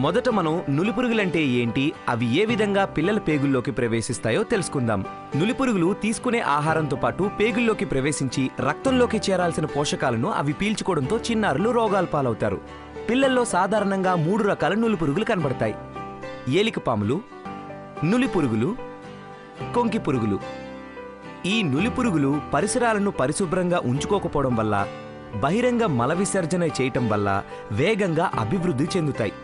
మొదట మనం నులిపురుగులంటే ఏంటి, అవి ఏ విధంగా పిల్లల పేగుల్లోకి ప్రవేశిస్తాయో తెలుసుకుందాం. నులిపురుగులు తీసుకునే ఆహారంతో పాటు పేగుల్లోకి ప్రవేశించి రక్తంలోకి చేరాల్సిన పోషకాలను అవి పీల్చుకోవడంతో చిన్నారులు రోగాల పాలవుతారు. పిల్లల్లో సాధారణంగా 3 రకాల నులిపురుగులు కనబడతాయి: ఏలికపాములు, నులిపురుగులు, కొంకి పురుగులు. ఈ నులిపురుగులు పరిసరాలను పరిశుభ్రంగా ఉంచుకోకపోవడం వల్ల, బహిరంగ మల విసర్జన చేయటం వల్ల వేగంగా అభివృద్ధి చెందుతాయి.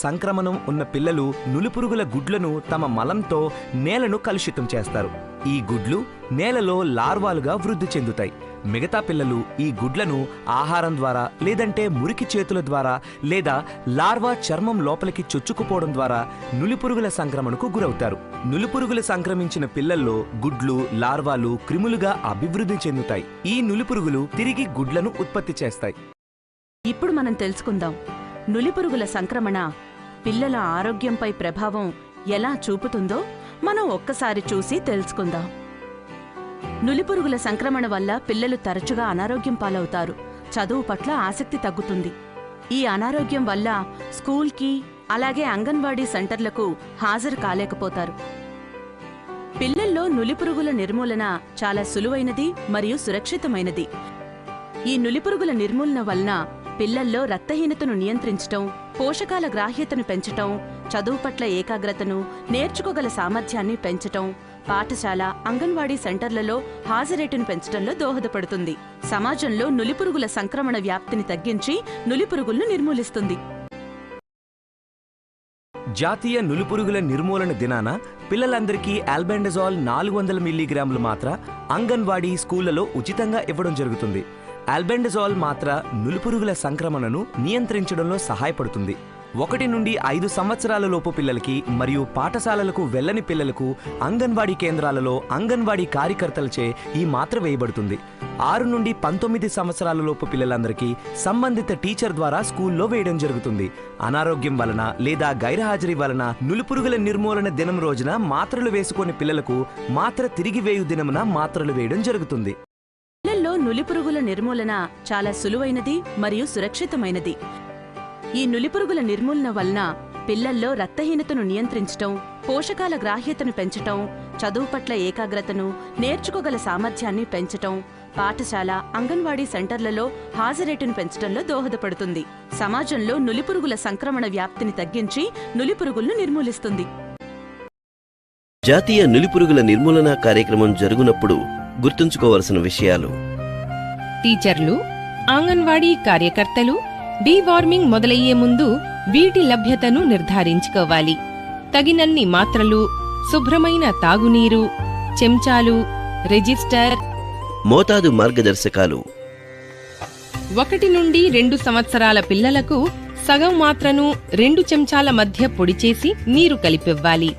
సంక్రమణం ఉన్న పిల్లలు నులిపురుగుల గుడ్లను తమ మలంతో నేలను కలుషితం చేస్తారు. ఈ గుడ్లు నేలలో లార్వాలుగా వృద్ధి చెందుతాయి. మిగతా పిల్లలు ఈ గుడ్లను ఆహారం ద్వారా, లేదంటే మురికి చేతుల ద్వారా, లేదా లార్వా చర్మం లోపలికి చొచ్చుకుపోవడం ద్వారా నులిపురుగుల సంక్రమణకు గురవుతారు. నులిపురుగులు సంక్రమించిన పిల్లల్లో గుడ్లు, లార్వాలు క్రిములుగా అభివృద్ధి చెందుతాయి. ఈ నులిపురుగులు తిరిగి గుడ్లను ఉత్పత్తి చేస్తాయి. ఇప్పుడు మనం తెలుసుకుందాం, నులిపురుగుల సంక్రమణ పిల్లల ఆరోగ్యంపై ప్రభావం ఎలా చూపుతుందో మనం ఒక్కసారి చూసి తెలుసుకుందాం. నులిపురుగుల సంక్రమణ వల్ల పిల్లలు తరచుగా అనారోగ్యం పాలవుతారు. చదువు పట్ల ఆసక్తి తగ్గుతుంది. ఈ అనారోగ్యం వల్ల స్కూల్కి, అలాగే అంగన్వాడీ సెంటర్లకు హాజరు కాలేకపోతారు. పిల్లల్లో నులిపురుగుల నిర్మూలన చాలా సులువైనది మరియు సురక్షితమైనది. ఈ నులిపురుగుల నిర్మూలన వలన పిల్లల్లో రక్తహీనతను నియంత్రించటం, పోషకాల గ్రాహ్యతను పెంచటం, చదువు పట్ల ఏకాగ్రతను, నేర్చుకోగల సామర్థ్యాన్ని పెంచటం, పాఠశాల, అంగన్వాడీ సెంటర్లలో హాజరేటును పెంచటంలో దోహదపడుతుంది. సమాజంలో నులిపురుగుల సంక్రమణ వ్యాప్తిని తగ్గించి నులిపురుగులను నిర్మూలిస్తుంది. జాతీయ నులిపురుగుల నిర్మూలన దినాన పిల్లలందరికీ ఆల్బెండజోల్ 400 మిల్లీగ్రాములు మాత్ర అంగన్వాడీ స్కూళ్లలో ఉచితంగా ఇవ్వడం జరుగుతుంది. ఆల్బెండజోల్ మాత్ర నులిపురుగుల సంక్రమణను నియంత్రించడంలో సహాయపడుతుంది. 1 నుండి 5 సంవత్సరాల లోపు పిల్లలకి మరియు పాఠశాలలకు వెళ్లని పిల్లలకు అంగన్వాడీ కేంద్రాలలో అంగన్వాడీ కార్యకర్తలచే ఈ మాత్ర వేయబడుతుంది. 6 నుండి 19 సంవత్సరాల లోపు పిల్లలందరికీ సంబంధిత టీచర్ ద్వారా స్కూల్లో వేయడం జరుగుతుంది. అనారోగ్యం వలన లేదా గైర్హాజరీ వలన నులిపురుగుల నిర్మూలన దినం రోజున మాత్రలు వేసుకునే పిల్లలకు మాత్ర తిరిగి వేయు దినమున మాత్రలు వేయడం జరుగుతుంది. పిల్లల్లో నులిపురుగుల నిర్మూలన చాలా సులువైనది మరియు సురక్షితమైనది. ఈ నులిపురుగుల నిర్మూలన వలన పిల్లల్లో రక్తహీనతను నియంత్రించటం, పోషకాల గ్రాహ్యతను పెంచటం, చదువు పట్ల ఏకాగ్రతను, నేర్చుకోగల సామర్థ్యాన్ని పెంచటం, పాఠశాల, అంగన్వాడీ సెంటర్లలో హాజరేటును పెంచటంలో దోహదపడుతుంది. సమాజంలో నులిపురుగుల సంక్రమణ వ్యాప్తిని తగ్గించి నులిపురుగులను నిర్మూలిస్తుంది. జాతీయ నులిపురుగుల నిర్మూలన కార్యక్రమం జరుగునప్పుడు గుర్తుంచుకోవలసిన విషయాలు: టీచర్లు, అంగన్వాడీ కార్యకర్తలు డీవార్మింగ్ మొదలయ్యే ముందు వీటి లభ్యతను నిర్ధారించుకోవాలి. తగినన్ని మాత్రలు, శుభ్రమైన తాగునీరు, చెంచాలు, రిజిస్టర్, మోతాదు మార్గదర్శకాలు. 1 నుండి 2 సంవత్సరాల పిల్లలకు సగం మాత్రను 2 చెంచాల మధ్య పొడిచేసి నీరు కలిపివ్వాలి.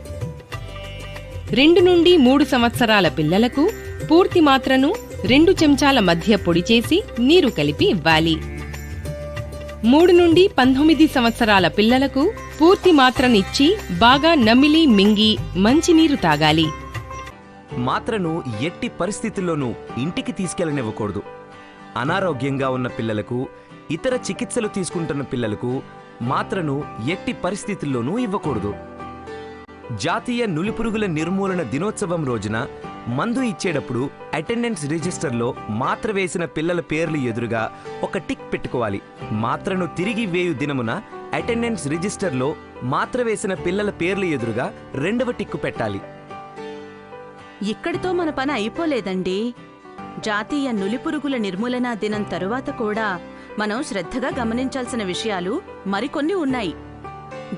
2 నుండి 3 సంవత్సరాల పిల్లలకు పూర్తి మాత్రను 2 చెంచాల మధ్య పొడిచేసి నీరు కలిపి ఇవ్వాలి. 3 నుండి 19 సంవత్సరాల పిల్లలకు పూర్తి మాత్రనిచ్చి బాగా నమిలి మింగి మంచినీరు తాగాలి. మాత్రను ఎట్టి పరిస్థితుల్లోనూ ఇంటికి తీసుకెళ్లనివ్వకూడదు. అనారోగ్యంగా ఉన్న పిల్లలకు, ఇతర చికిత్సలు తీసుకుంటున్న పిల్లలకు మాత్రను ఎట్టి పరిస్థితుల్లోనూ ఇవ్వకూడదు. జాతీయ నులిపురుగుల నిర్మూలన దినోత్సవం రోజున మందు ఇచ్చేటప్పుడు అటెండెన్స్ రిజిస్టర్లో మాత్ర వేసిన పిల్లల పేర్లు ఎదురుగా ఒక టిక్ పెట్టుకోవాలి. మాత్రను తిరిగి వేయు దినమున అటెండెన్స్ రిజిస్టర్లో మాత్ర వేసిన పిల్లల పేర్లు ఎదురుగా 2వ టిక్కు పెట్టాలి. ఇక్కడితో మన పని అయిపోలేదండి. జాతీయ నులిపురుగుల నిర్మూలన దినం తరువాత కూడా మనం శ్రద్ధగా గమనించాల్సిన విషయాలు మరికొన్ని ఉన్నాయి.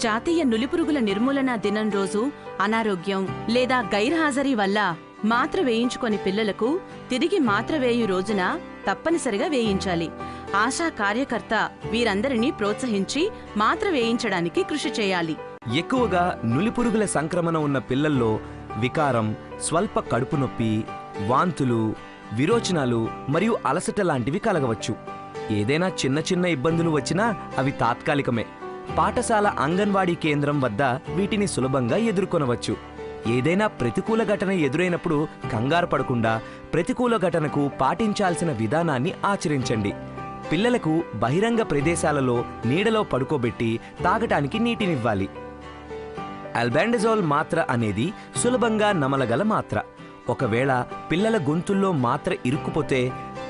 జాతీయ నులిపురుగుల నిర్మూలన దినం రోజు అనారోగ్యం లేదా గైర్హాజరీ వల్ల మాత్ర వేయించుకొని పిల్లలకు తిరిగి మాత్ర వేయు రోజున తప్పనిసరిగా వేయించాలి. ఆశా కార్యకర్త వీరందరినీ ప్రోత్సహించి మాత్ర వేయించడానికి కృషి చేయాలి. ఎక్కువగా నులిపురుగుల సంక్రమణ ఉన్న పిల్లల్లో వికారం, స్వల్ప కడుపు నొప్పి, వాంతులు, విరోచనాలు మరియు అలసట లాంటివి కలగవచ్చు. ఏదైనా చిన్న చిన్న ఇబ్బందులు వచ్చినా అవి తాత్కాలికమే. పాఠశాల అంగన్వాడీ కేంద్రం వద్ద వీటిని సులభంగా ఎదుర్కొనవచ్చు. ఏదైనా ప్రతికూల ఘటన ఎదురైనప్పుడు కంగారు పడకుండా ప్రతికూల ఘటనకు పాటించాల్సిన విధానాన్ని ఆచరించండి. పిల్లలకు బహిరంగ ప్రదేశాలలో నీడలో పడుకోబెట్టి తాగటానికి నీటినివ్వాలి. ఆల్బెండజోల్ మాత్ర అనేది సులభంగా నమలగల మాత్ర. ఒకవేళ పిల్లల గొంతుల్లో మాత్ర ఇరుక్కుపోతే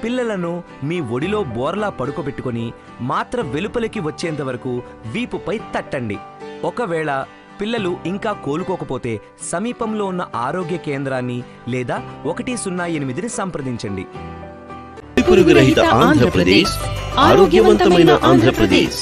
పిల్లలను మీ ఒడిలో బోర్లా పడుకోబెట్టుకొని మాత్ర వెలుపలికి వచ్చేంత వరకు వీపుపై తట్టండి. ఒకవేళ పిల్లలు ఇంకా కోలుకోకపోతే సమీపంలో ఉన్న ఆరోగ్య కేంద్రాన్ని లేదా 108ని సంప్రదించండి. పురుగు రహిత ఆంధ్రప్రదేశ్, ఆరోగ్యవంతమైన ఆంధ్రప్రదేశ్.